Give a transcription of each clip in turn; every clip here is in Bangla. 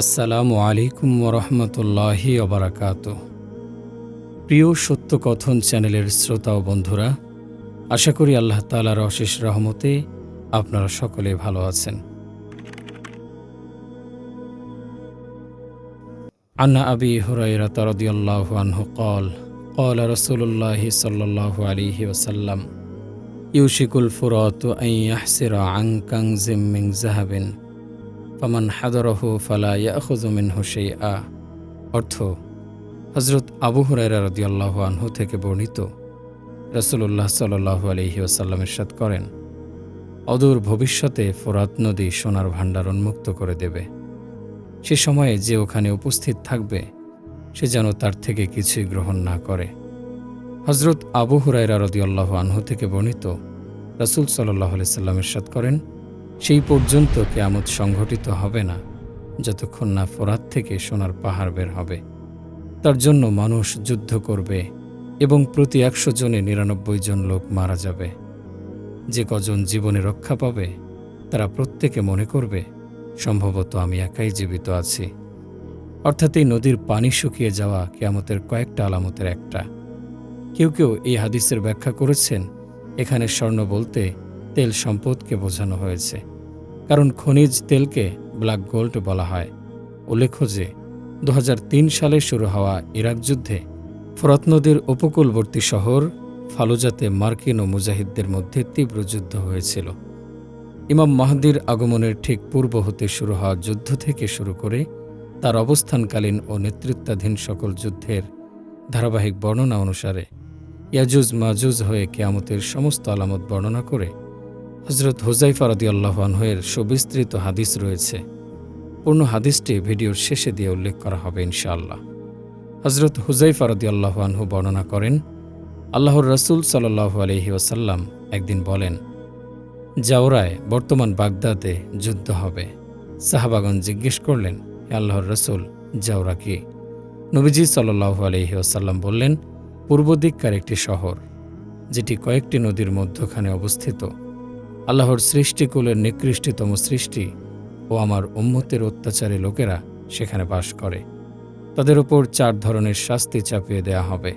আসসালামু আলাইকুম ওরহমতুল্লাহি ওবারাকাতুহ। প্রিয় সত্যকথন চ্যানেলের শ্রোতা ও বন্ধুরা, আশা করি আল্লাহ তাআলার অশেষ রহমতে আপনারা সকলে ভালো আছেন। আন আবি হুরায়রা রাদিয়াল্লাহু আনহু قال قال رسول الله صلى الله عليه وسلم يوشك الفرات أن يحسر عن كنز من ذهب ফামান হাদরহু ফালা ইয়াখুযু মিনহু শাইআ। অর্থ, হযরত আবু হুরায়রা রাদিয়াল্লাহু আনহু থেকে বর্ণিত, রাসূলুল্লাহ সাল্লাল্লাহু আলাইহি ওয়াসাল্লাম ইরশাদ করেন, অদূর ভবিষ্যতে ফোরাত নদী সোনার ভাণ্ডার উন্মুক্ত করে দেবে। সে সময়ে যে ওখানে উপস্থিত থাকবে সে যেন তার থেকে কিছুই গ্রহণ না করে। হযরত আবু হুরায়রা রাদিয়াল্লাহু আনহু থেকে বর্ণিত, রাসূল সাল্লাল্লাহু আলাইহি সাল্লাম ইরশাদ করেন, সেই পর্যন্ত কিয়ামত সংঘটিত হবে না যতক্ষণ না ফোরাত থেকে সোনার পাহাড় বের হবে। তার জন্য মানুষ যুদ্ধ করবে এবং প্রতি ১০০ জনে ৯৯ জন লোক মারা যাবে। যে কজন জীবনে রক্ষা পাবে তারা প্রত্যেকে মনে করবে, সম্ভবত আমি একাই জীবিত আছি। অর্থাৎ এই নদীর পানি শুকিয়ে যাওয়া কিয়ামতের কয়েকটা আলামতের একটা। কেউ কেউ এই হাদিসের ব্যাখ্যা করেছেন, এখানে স্বর্ণ বলতে তেল সম্পদকে বোঝানো হয়েছে, কারণ খনিজ তেলকে ব্ল্যাক গোল্ড বলা হয়। উল্লেখ্য যে ২০০৩ সালে শুরু হওয়া ইরাক যুদ্ধে ফোরাত নদীর উপকূলবর্তী শহর ফালুজাতে মার্কিন ও মুজাহিদদের মধ্যে তীব্র যুদ্ধ হয়েছিল। ইমাম মাহদির আগমনের ঠিক পূর্ব হতে শুরু হওয়া যুদ্ধ থেকে শুরু করে তার অবস্থানকালীন ও নেতৃত্বাধীন সকল যুদ্ধের ধারাবাহিক বর্ণনা অনুসারে ইয়াজুজ মাজুজ হয়ে কিয়ামতের সমস্ত আলামত বর্ণনা করে হযরত হুযায়ফা রাদিয়াল্লাহু আনহু এর সুবিস্তৃত হাদিস রয়েছে। পূর্ণ হাদিসটি ভিডিওর শেষে দিয়ে উল্লেখ করা হবে ইনশাআল্লাহ। হযরত হুযায়ফা রাদিয়াল্লাহু আনহু বর্ণনা করেন, আল্লাহর রাসূল সাল্লাল্লাহু আলাইহি ওয়াসাল্লাম একদিন বলেন, জাওরায় বর্তমান বাগদাদে যুদ্ধ হবে। সাহাবাগণ জিজ্ঞেস করলেন, হে আল্লাহর রাসূল, জাওরা কি? নবীজি সাল্লাল্লাহু আলাইহি ওয়াসাল্লাম বললেন, পূর্ব দিককার একটি শহর, যেটি কয়েকটি নদীর মধ্যখানে অবস্থিত। আল্লাহর সৃষ্টিকুলের নিকৃষ্টতম সৃষ্টি ও আমার উম্মতের অত্যাচারী লোকেরা সেখানে বাস করে। তাদের উপর ৪ ধরনের শাস্তি চাপিয়ে দেয়া হবে।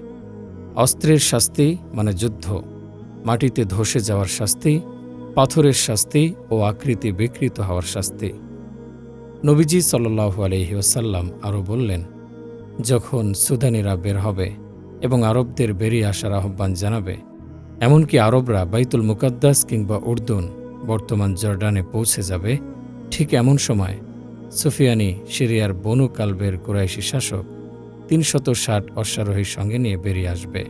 অস্ত্রের শাস্তি মানে যুদ্ধ, মাটিতে ধসে যাওয়ার শাস্তি, পাথরের শাস্তি ও আকৃতি বিকৃত হওয়ার শাস্তি। নবীজি সাল্লাল্লাহু আলাইহি ওয়াসাল্লাম আরও বললেন, যখন সুদানিরা বের হবে এবং আরবদের বেরিয়ে আসার আহ্বান জানাবে, এমনকি আরবরা বাইতুল মুকাদ্দাস কিংবা উর্দুন বর্তমান জর্ডানে পৌঁছে যাবে, ঠিক এমন সময় সুফিয়ানি সিরিয়ার বনু কালবের কুরাইশি শাসক ৩৬০ অশ্বারোহীর সঙ্গে নিয়ে বেরিয়ে আসবে।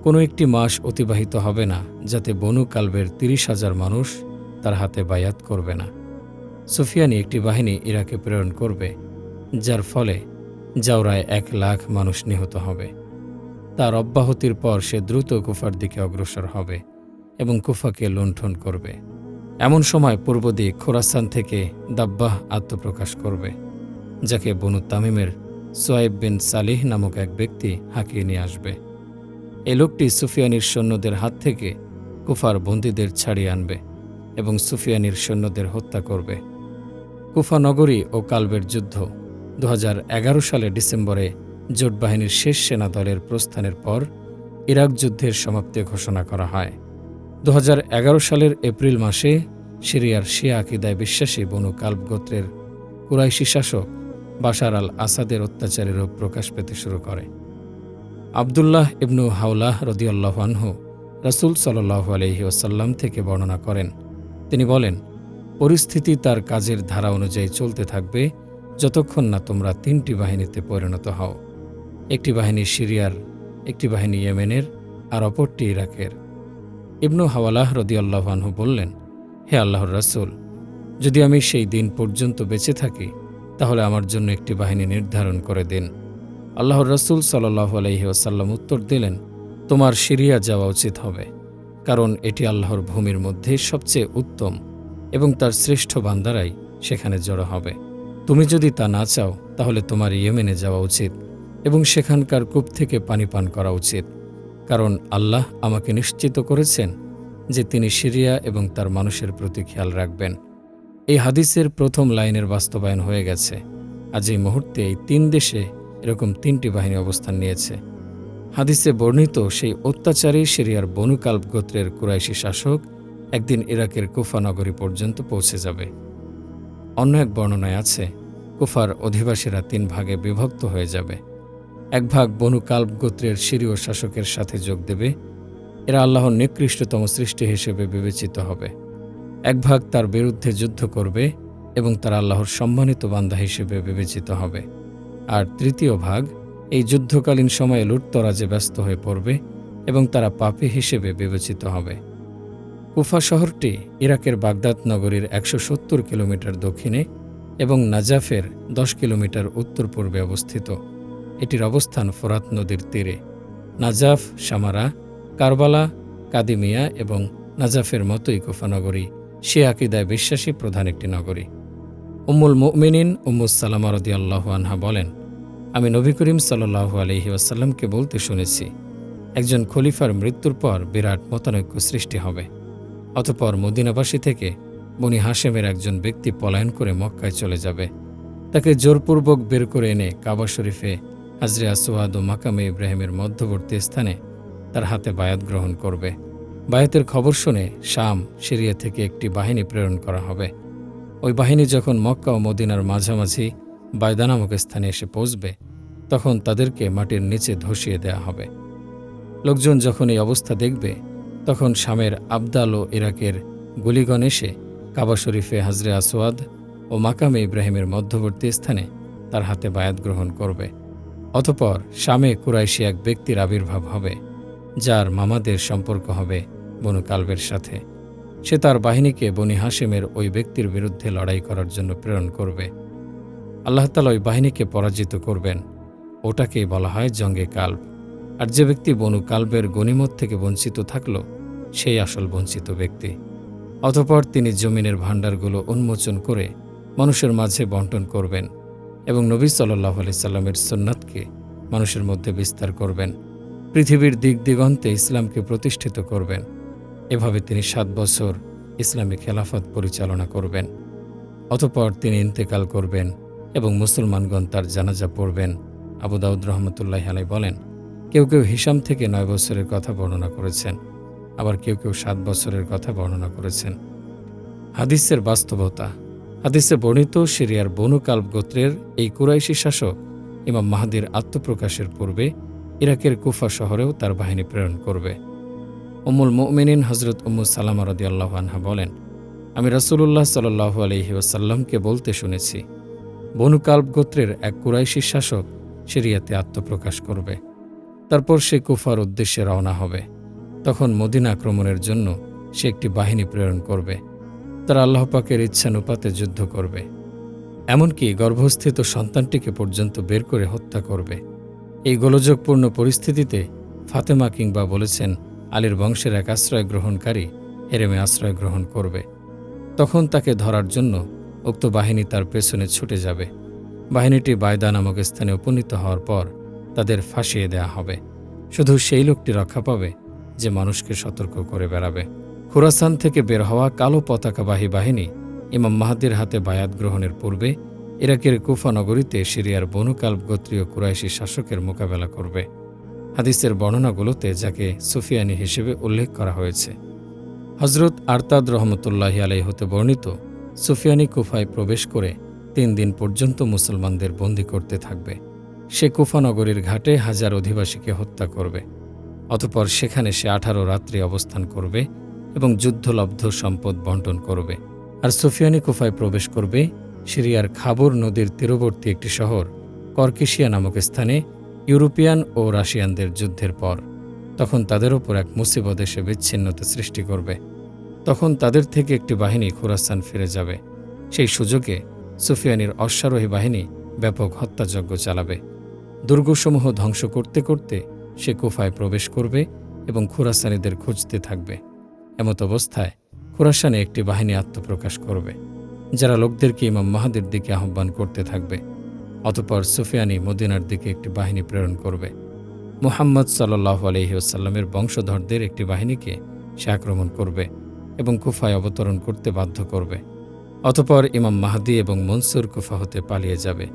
কোনো একটি মাস অতিবাহিত হবে না যাতে বনু কালবের ৩০,০০০ মানুষ তার হাতে বায়াত করবে না। সুফিয়ানি একটি বাহিনী ইরাকে প্রেরণ করবে, যার ফলে জাওরায় ১,০০,০০০ মানুষ নিহত হবে। তার অব্যাহতির পর সে দ্রুত কুফার দিকে অগ্রসর হবে এবং কুফাকে লুণ্ঠন করবে। এমন সময় পূর্ব দিক খোরাসান থেকে দাব্বাহ আত্মপ্রকাশ করবে, যাকে বনু তামিমের সোয়াইব বিন সালিহ নামক এক ব্যক্তি হাঁকিয়ে নিয়ে আসবে। এই লোকটি সুফিয়ানির সৈন্যদের হাত থেকে কুফার বন্দীদের ছাড়িয়ে আনবে এবং সুফিয়ানির সৈন্যদের হত্যা করবে। কুফা নগরী ও কালবের যুদ্ধ ২০১১ সালের ডিসেম্বরে জোট বাহিনীর শেষ সেনা দলের প্রস্থানের পর ইরাক যুদ্ধের সমাপ্তি ঘোষণা করা হয়। ২০১১ সালের এপ্রিল মাসে সিরিয়ার শিয়া আকিদায় বিশ্বাসী বনু কালব গোত্রের কুরাইশি শাসক বাশার আল আসাদের অত্যাচারের রূপ প্রকাশ পেতে শুরু করে। আবদুল্লাহ ইবনু হাওলাহ রাদিয়াল্লাহু আনহু রাসূল সাল্লাল্লাহু আলাইহি ওয়াসাল্লাম থেকে বর্ণনা করেন, তিনি বলেন, পরিস্থিতি তার কাজের ধারা অনুযায়ী চলতে থাকবে যতক্ষণ না তোমরা ৩টি বাহিনীতে পরিণত হও। একটি বাহিনী সিরিয়ার, একটি বাহিনী ইয়েমেনের, আর অপরটি ইরাকের। ইবনু হাওলাহ রাদিয়াল্লাহু আনহু বললেন, হে আল্লাহর রাসূল, যদি আমি সেই দিন পর্যন্ত বেঁচে থাকি তাহলে আমার জন্য একটি বাহিনী নির্ধারণ করে দিন। আল্লাহর রাসূল সাল্লাল্লাহু আলাইহি ওয়াসাল্লাম উত্তর দিলেন, তোমার সিরিয়া যাওয়া উচিত হবে, কারণ এটি আল্লাহর ভূমির মধ্যে সবচেয়ে উত্তম এবং তার শ্রেষ্ঠ বান্দারাই সেখানে জড়ো হবে। তুমি যদি তা না চাও তাহলে তোমার ইয়েমেনে যাওয়া উচিত এবং সেখানকার কূপ থেকে পানি পান করা উচিত, কারণ আল্লাহ আমাকে নিশ্চিত করেছেন যে তিনি সিরিয়া এবং তার মানুষের প্রতি খেয়াল রাখবেন। এই হাদিসের প্রথম লাইনের বাস্তবায়ন হয়ে গেছে আজ এই মুহূর্তে এই 3 দেশে এরকম 3টি বাহিনী অবস্থান নিয়েছে। হাদিসে বর্ণিত সেই অত্যাচারী সিরিয়ার বনু কালব গোত্রের কুরাইশি শাসক একদিন ইরাকের কুফা নগরী পর্যন্ত পৌঁছে যাবে। অন্য এক বর্ণনায় আছে, কুফার অধিবাসীরা 3 ভাগে বিভক্ত হয়ে যাবে। এক ভাগ বনু কালব গোত্রের সিরীয় শাসকের সাথে যোগ দেবে। এরা আল্লাহর নিকৃষ্টতম সৃষ্টি হিসেবে বিবেচিত হবে। এক ভাগ তার বিরুদ্ধে যুদ্ধ করবে এবং তারা আল্লাহর সম্মানিত বান্দা হিসেবে বিবেচিত হবে। আর তৃতীয় ভাগ এই যুদ্ধকালীন সময়ে লুটতরাজে ব্যস্ত হয়ে পড়বে এবং তারা পাপী হিসেবে বিবেচিত হবে। কুফা শহরটি ইরাকের বাগদাদ নগরীর 170 কিলোমিটার দক্ষিণে এবং নাজাফের 10 কিলোমিটার উত্তর পূর্বে অবস্থিত। এটির অবস্থান ফোরাত নদীর তীরে। নাজাফ, সামারা, কারবালা, কাদিমিয়া এবং নাজাফের মতোই কুফা নগরী শিয়া আকীদায় বিশ্বাসী প্রধান একটি নগরী। উম্মুল মুমিনিন উম্মু সালামা রাদিয়াল্লাহু আনহা বলেন, আমি নবী করিম সাল্লাল্লাহু আলাইহি ওয়াসাল্লামকে বলতে শুনেছি, একজন খলিফার মৃত্যুর পর বিরাট মতানৈক্য সৃষ্টি হবে। অতঃপর মদিনাবাসী থেকে বনি হাশেমের একজন ব্যক্তি পলায়ন করে মক্কায় চলে যাবে। তাকে জোরপূর্বক বের করে এনে কাবা শরীফে হাজরে আসওয়াদ ও মাকামে ইব্রাহিমের মধ্যবর্তী স্থানে তার হাতে বায়াত গ্রহণ করবে। বায়াতের খবর শুনে শাম, সিরিয়া থেকে একটি বাহিনী প্রেরণ করা হবে। ওই বাহিনী যখন মক্কা ও মদিনার মাঝামাঝি বায়দা নামক স্থানে এসে পৌঁছবে, তখন তাদেরকে মাটির নিচে ধসিয়ে দেয়া হবে। লোকজন যখন এই অবস্থা দেখবে, তখন শামের আবদাল ও ইরাকের গুলিগণ এসে কাবা শরীফে হাজরে আসওয়াদ ও মাকামে ইব্রাহিমের মধ্যবর্তী স্থানে তার হাতে বায়াত গ্রহণ করবে। অতঃপর শামে কুরাইশি এক ব্যক্তির আবির্ভাব হবে, যার মামাদের সম্পর্ক হবে বনু কালবের সাথে। সে তার বাহিনীকে বনি হাশেমের ওই ব্যক্তির বিরুদ্ধে লড়াই করার জন্য প্রেরণ করবে। আল্লাহ তাআলা ওই বাহিনীকে পরাজিত করবেন। ওটাকেই বলা হয় জঙ্গে কালব। আর যে ব্যক্তি বনু কালবের গনিমত থেকে বঞ্চিত থাকল, সেই আসল বঞ্চিত ব্যক্তি। অতঃপর তিনি জমিনের ভাণ্ডারগুলো উন্মোচন করে মানুষের মাঝে বণ্টন করবেন এবং নবী সাল্লাল্লাহু আলাইহি সাল্লামের সুন্নাতকে মানুষের মধ্যে বিস্তার করবেন। পৃথিবীর দিক দিগন্তে ইসলামকে প্রতিষ্ঠিত করবেন। এভাবে তিনি 7 বছর ইসলামী খেলাফত পরিচালনা করবেন। অতঃপর তিনি ইন্তেকাল করবেন এবং মুসলমানগণ তার জানাজা পড়বেন। আবু দাউদ রহমতুল্লাহি আলাইহি বলেন, কেউ কেউ হিশাম থেকে 9 বছরের কথা বর্ণনা করেছেন, আবার কেউ কেউ 7 বছরের কথা বর্ণনা করেছেন। হাদিসের বাস্তবতা। হাদিসে বর্ণিত সিরিয়ার বনু কালব গোত্রের এই কুরাইশি শাসক ইমাম মাহদীর আত্মপ্রকাশের পূর্বে ইরাকের কুফা শহরেও তার বাহিনী প্রেরণ করবে। উম্মুল মুমিনিন হযরত উম্মু সালামা রাদিয়াল্লাহু আনহা বলেন, আমি রাসূলুল্লাহ সাল্লাল্লাহু আলাইহি ওয়াসাল্লামকে বলতে শুনেছি, বনু কালব গোত্রের এক কুরাইশি শাসক সিরিয়াতে আত্মপ্রকাশ করবে। তারপর সে কুফার উদ্দেশ্যে রওনা হবে। তখন মদিনা আক্রমণের জন্য সে একটি বাহিনী প্রেরণ করবে। তারা আল্লাহ পাকের ইচ্ছানুপাতে যুদ্ধ করবে, এমনকি গর্ভস্থিত সন্তানটিকে পর্যন্ত বের করে হত্যা করবে। এই গোলযোগপূর্ণ পরিস্থিতিতে ফাতেমা কিংবা বলেছেন আলীর বংশের এক আশ্রয় গ্রহণকারী হেরেমে আশ্রয় গ্রহণ করবে। তখন তাকে ধরার জন্য উক্ত বাহিনী তার পেছনে ছুটে যাবে। বাহিনীটি বায়দা নামক স্থানে উপনীত হওয়ার পর তাদের ফাঁসিয়ে দেয়া হবে। শুধু সেই লোকটি রক্ষা পাবে যে মানুষকে সতর্ক করে বেড়াবে। খুরাসান থেকে বের হওয়া কালো পতাকাবাহী বাহিনী ইমাম মাহদীর হাতে বায়াত গ্রহণের পূর্বে ইরাকের কুফা নগরীতে সিরিয়ার বনু কালব গোত্রীয় কুরাইশি শাসকের মোকাবেলা করবে। হাদিসের বর্ণনাগুলোতে যাকে সুফিয়ানি হিসেবে উল্লেখ করা হয়েছে। হযরত আরতাদ রহমতুল্লাহি আলাইহি হতে বর্ণিত, সুফিয়ানি কুফায় প্রবেশ করে 3 দিন পর্যন্ত মুসলমানদের বন্দী করতে থাকবে। সে কুফা নগরীর ঘাটে 1000 অধিবাসীকে হত্যা করবে। অতঃপর সেখানে সে 18 রাত্রি অবস্থান করবে এবং যুদ্ধলব্ধ সম্পদ বণ্টন করবে। আর সুফিয়ানি কুফায় প্রবেশ করবে সিরিয়ার খাবুর নদীর তীরবর্তী একটি শহর কর্কেশিয়া নামক স্থানে ইউরোপিয়ান ও রাশিয়ানদের যুদ্ধের পর। তখন তাদের ওপর এক মুসিবত এসে বিচ্ছিন্নতা সৃষ্টি করবে। তখন তাদের থেকে একটি বাহিনী খুরাসান ফিরে যাবে। সেই সুযোগে সুফিয়ানির অশ্বারোহী বাহিনী ব্যাপক হত্যাযজ্ঞ চালাবে। দুর্গসমূহ ধ্বংস করতে করতে সে কুফায় প্রবেশ করবে এবং খুরাসানিদের খুঁজতে থাকবে। এমত অবস্থায় খুরাসানে একটি বাহিনী আত্মপ্রকাশ করবে, যারা লোকদেরকে ইমাম মাহদীর দিকে আহ্বান করতে থাকবে। অতঃপর সুফিয়ানি মদিনার দিকে একটি বাহিনী প্রেরণ করবে। মুহাম্মদ সাল্লাল্লাহু আলাইহি ওয়াসাল্লামের বংশধরদের একটি বাহিনীকে সে আক্রমণ করবে এবং কুফায় অবতরণ করতে বাধ্য করবে। অতঃপর ইমাম মাহদী এবং মনসুর কুফা হতে পালিয়ে যাবে।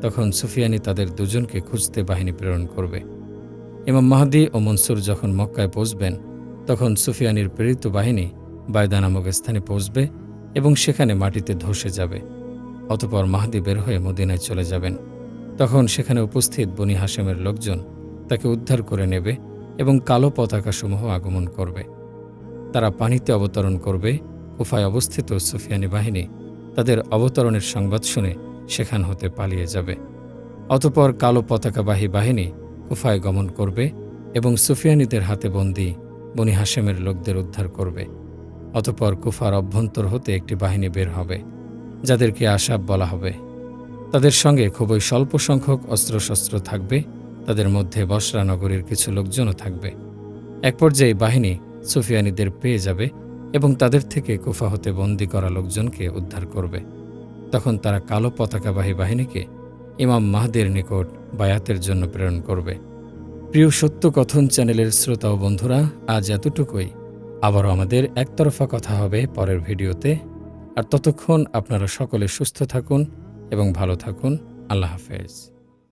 তখন সুফিয়ানি তাদের দুজনকে খুঁজতে বাহিনী প্রেরণ করবে। ইমাম মাহদী ও মনসুর যখন মক্কায় পৌঁছবেন, তখন সুফিয়ানির প্রেরিত বাহিনী বায়দা নামক স্থানে পৌঁছবে এবং সেখানে মাটিতে ধসে যাবে। অতঃপর মাহদী বের হয়ে মদিনায় চলে যাবেন। তখন সেখানে উপস্থিত বনি হাশেমের লোকজন তাকে উদ্ধার করে নেবে এবং কালো পতাকাসমূহ আগমন করবে। তারা পানিতে অবতরণ করবে। কুফায় অবস্থিত সুফিয়ানি বাহিনী তাদের অবতরণের সংবাদ শুনে সেখান হতে পালিয়ে যাবে। অতঃপর কালো পতাকাবাহী বাহিনী কুফায় গমন করবে এবং সুফিয়ানীদের হাতে বন্দী বনি হাশেমের লোকদের উদ্ধার করবে। অতঃপর কুফার অভ্যন্তর হতে একটি বাহিনী বের হবে, যাদেরকে আশাব বলা হবে। তাদের সঙ্গে খুবই স্বল্প সংখ্যক অস্ত্রশস্ত্র থাকবে। তাদের মধ্যে বসরা নগরীর কিছু লোকজনও থাকবে। এক পর্যায়ে বাহিনী সুফিয়ানীদের পেয়ে যাবে এবং তাদের থেকে কুফা হতে বন্দী করা লোকজনকে উদ্ধার করবে। তখন তারা কালো পতাকাবাহী বাহিনীকে ইমাম মাহদীর নিকট বায়াতের জন্য প্রেরণ করবে। প্রিয় সত্য কথন চ্যানেলের শ্রোতা ও বন্ধুরা, আজ এতটুকুই। আবারও আমাদের একতরফা কথা হবে পরের ভিডিওতে। আর ততক্ষণ আপনারা সকলে সুস্থ থাকুন এবং ভালো থাকুন। আল্লাহ হাফেজ।